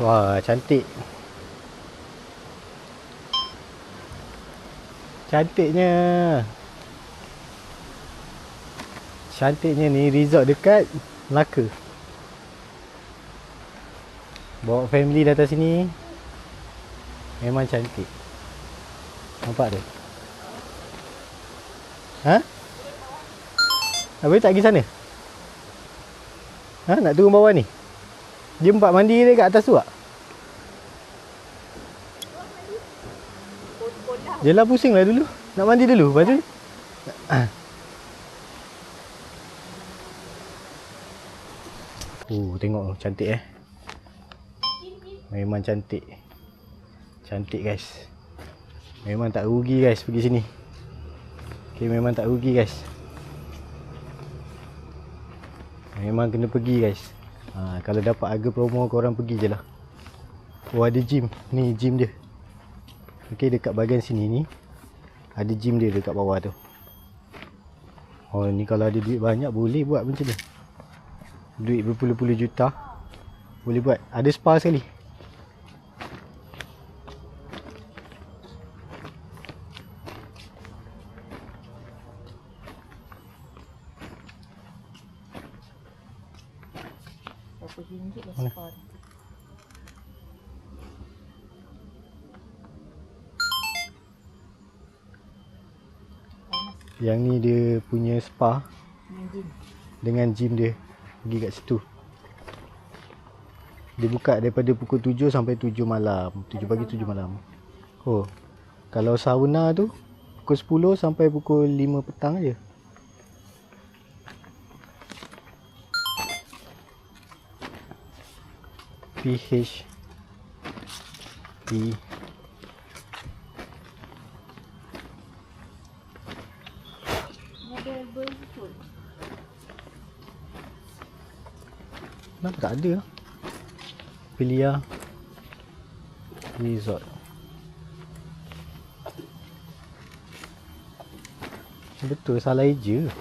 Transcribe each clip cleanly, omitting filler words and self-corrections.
Wah, cantik. Cantiknya. Cantiknya ni resort dekat Melaka. Bawa family datang sini memang cantik. Nampak tu? Ha? Habis tak pergi sana? Ha? Nak turun bawah ni? Dia empat mandi dekat atas tu tak? Yelah, pusing lah dulu. Nak mandi dulu, lepas tu tengok cantik Memang cantik. Cantik guys. Memang tak rugi guys pergi sini. Okay, memang tak rugi guys. Memang kena pergi guys. Kalau dapat harga promo korang pergi je lah. Oh, ada gym. Ni gym dia. Okay, dekat bahagian sini ni ada gym dia dekat bawah tu. Oh, ni kalau ada duit banyak boleh buat macam ni. Duit berpuluh-puluh juta boleh buat. Ada spa sekali. Berapa ringgit lah spa ni? Yang ni dia punya spa dengan gym dia. Pergi kat situ. Dia buka daripada pukul 7 sampai 7 malam. 7 pagi 7 malam. Oh, kalau sauna tu pukul 10 sampai pukul 5 petang aja. PHP Kenapa tak ada? Pilia Resort. Betul, salah eja.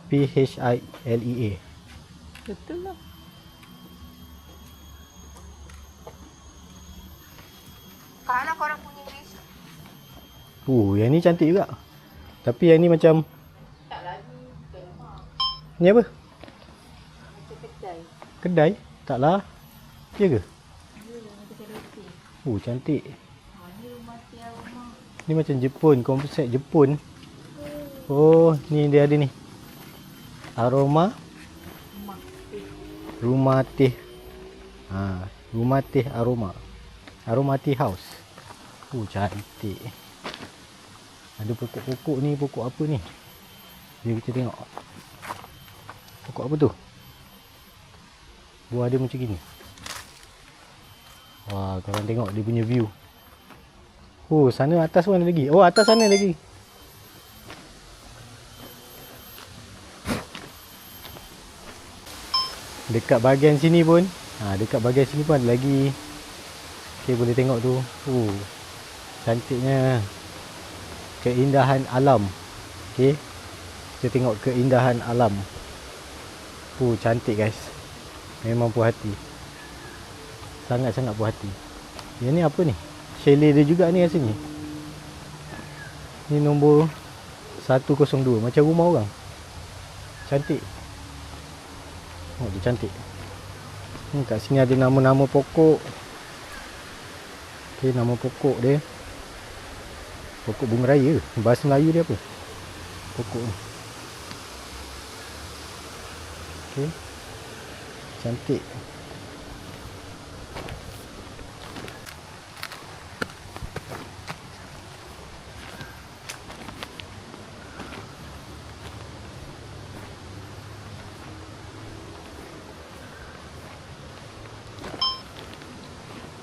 PHILEA. Betul lah. Kalau korang punya resort. Yang ni cantik juga. Tapi yang ni macam Tak lagi rumah. ni apa? Macam kedai. Kedai? Taklah. Ya ke? Ya, macam kedai. Cantik. Ni rumah tiap rumah. Ni macam Jepun, konsep Jepun. Oh, ni dia ada ni. Aroma Rumah Teh. Rumah Teh Aroma. Aroma Tea House. Cantik. Ada pokok-pokok ni, pokok apa ni? Jom kita tengok. Pokok apa tu? Buah dia macam gini. Wah, korang tengok dia punya view. Sana atas pun ada lagi. Oh, atas sana lagi. Dekat bahagian sini pun dekat bahagian sini pun ada lagi. Okay, boleh tengok tu. Cantiknya. Keindahan alam. Okay, kita tengok keindahan alam. Cantik guys. Memang puas hati. Sangat-sangat puas hati. Yang ni apa ni? Chalet dia juga ni rasanya. Ni nombor 102. Macam rumah orang. Cantik. Dia cantik. Kat sini ada nama-nama pokok. Okay, nama pokok dia. Pokok bunga raya. Bahasa Melayu dia apa? Pokok ni. Okay. Cantik.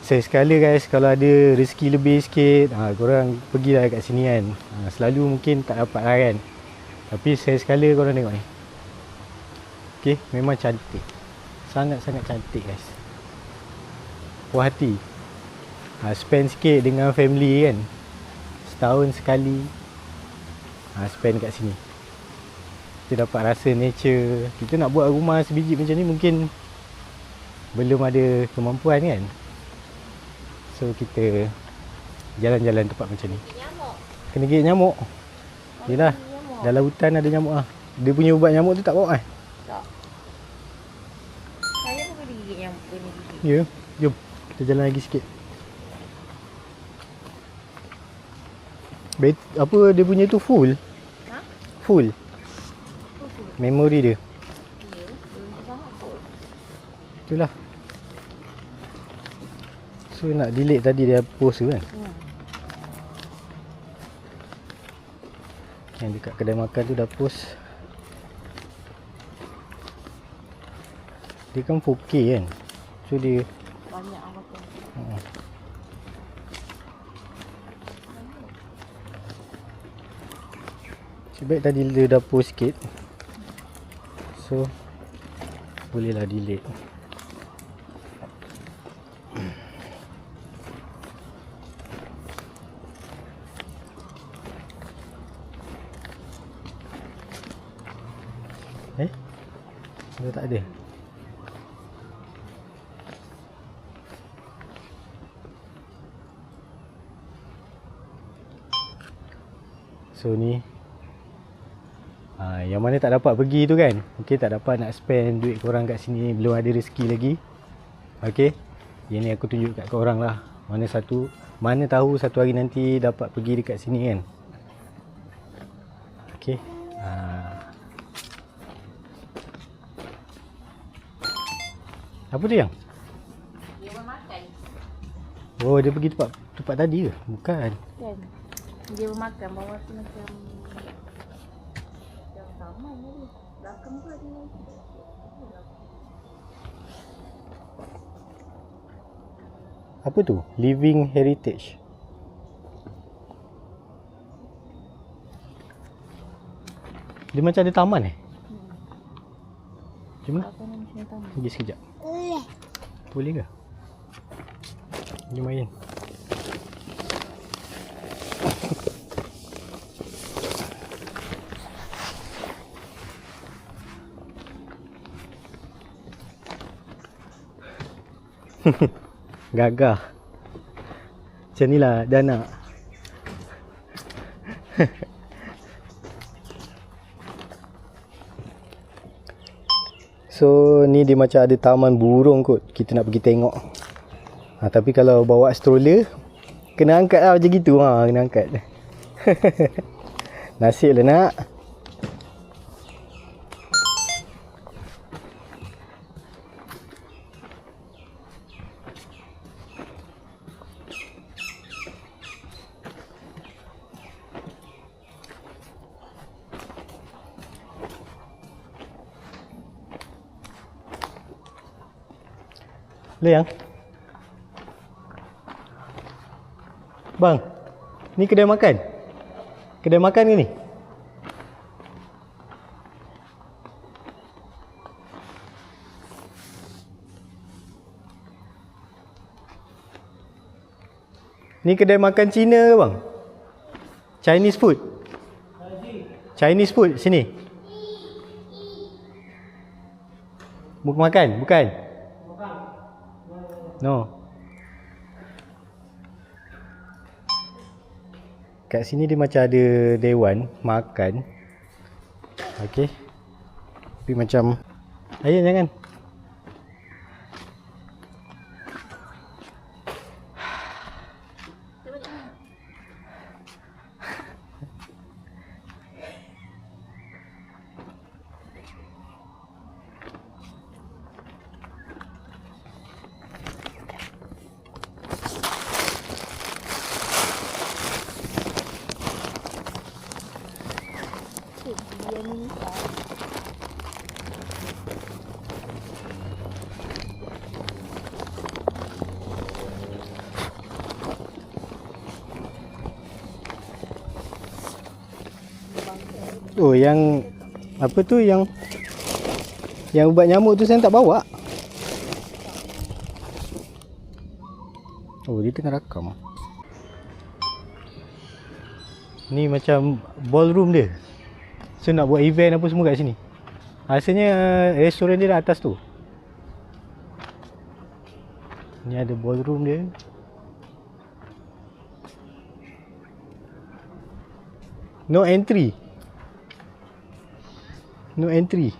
Sekali guys, kalau ada rezeki lebih sikit, korang pergilah kat sini kan. Selalu mungkin tak dapat lah kan. Tapi sekali korang tengok ni. Okay, memang cantik. Sangat-sangat cantik guys. Puas hati. Spend sikit dengan family kan. Setahun sekali spend kat sini. Kita dapat rasa nature. Kita nak buat rumah sebiji macam ni mungkin belum ada kemampuan kan. So kita jalan-jalan tempat macam ni. Nyamuk. Kena gigit nyamuk. Yelah, Nyamuk. dalam hutan ada nyamuk lah. Dia punya ubat nyamuk tu tak bawa kan? Tak. Saya pun boleh gigit nyamuk ni gigit. Ya, jom kita jalan lagi sikit. Apa dia punya tu full? Ha? Full. Memori dia. Ya, belum sangat kot. Itulah. So nak delete tadi dia post tu kan. Yang dekat kedai makan tu dah post. Dia kan 4K kan. So dia Banyak apa tu. Sebaik tadi dia dah post sikit. So bolehlah delete. Dah tak ada. So ni yang mana tak dapat pergi tu kan. Okay, tak dapat nak spend duit korang kat sini, belum ada rezeki lagi. Okay, yang ni aku tunjuk kat korang lah. Mana tahu satu hari nanti dapat pergi dekat sini kan. Okay. Apa tu yang? Dia bermakan. Oh, dia pergi tempat tadi ke? Bukan. Kan? Dia bermakan bawah tu macam taman ni. Belakang tu ada. Apa tu? Living Heritage. Dia macam ada taman Macam mana? Apa ni macam taman? Pergi sekejap. Boleh ke? Jom main. Gagah. Macam ni lah Dana. So ni dia macam ada taman burung kot. Kita nak pergi tengok. Tapi kalau bawa stroller kena angkat lah macam gitu. Kena angkat. Nasib lah nak. Liang. Bang, ni kedai makan? Kedai makan ke ni? Ni kedai makan Cina ke bang? Chinese food? Chinese food sini? Bukan makan? Bukan? No. Kat sini dia macam ada dewan makan. Okey. Tapi macam ayah jangan. Dia ni Oh, yang apa tu yang ubat nyamuk tu saya tak bawa. Oh, dia tengah rakam. Ni macam ballroom dia. So nak buat event apa semua kat sini. Rasanya restoran dia dah atas tu. Ni ada ballroom dia. No entry. No entry.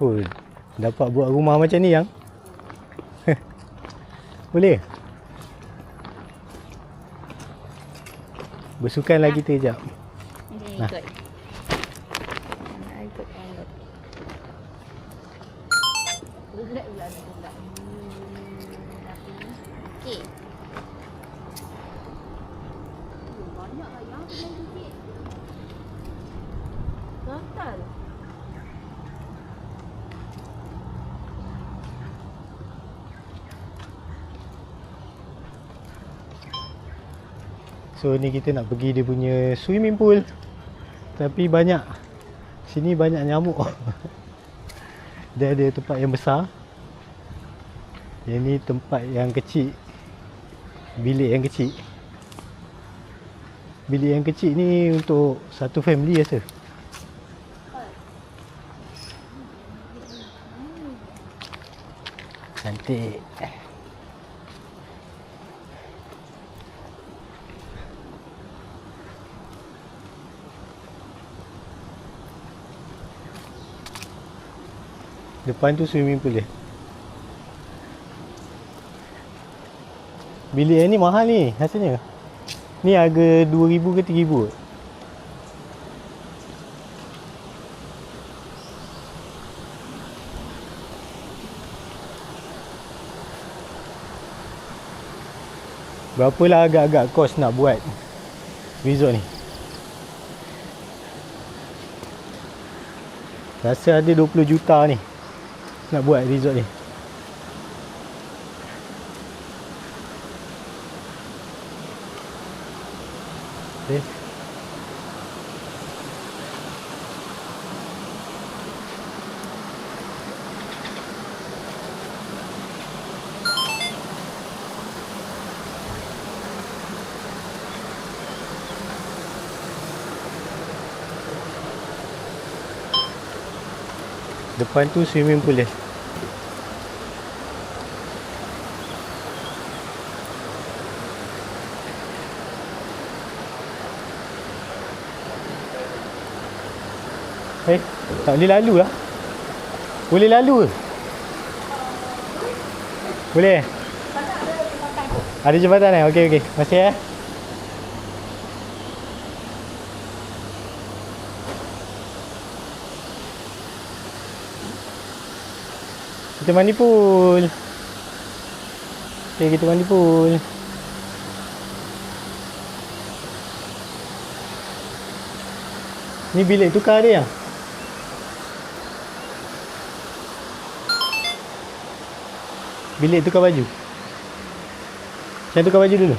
Oh, dapat buat rumah macam ni yang. Boleh? Bersukan lagi kita sekejap. Ini Nah. ikut. Nak ikut toilet. Bulat pula ni bulat. Okey. Banyak lah yang kena sikit. Gatal. So ni kita nak pergi dia punya swimming pool. Tapi banyak, sini banyak nyamuk. Dia ada tempat yang besar. Yang ni tempat yang kecil. Bilik yang kecil. Bilik yang kecil ni untuk satu family rasa. Cantik. Depan tu swimming pool dia. Bilik yang ni mahal ni rasanya. Ni harga 2,000 ke 3,000. Berapalah agak-agak kos nak buat resort ni? Rasa ada 20 juta ni nak buat resort ni. Okay. Depan tu swimming pool dia. Tak boleh lalu lah. Boleh lalu ke? Boleh? Ada jembatan eh? Okey, okey. Masih eh? Kita mandi pool. Okay, kita mandi pool. Ni bilik tukar dia yang? Bilik tukar baju. Saya tukar baju dulu.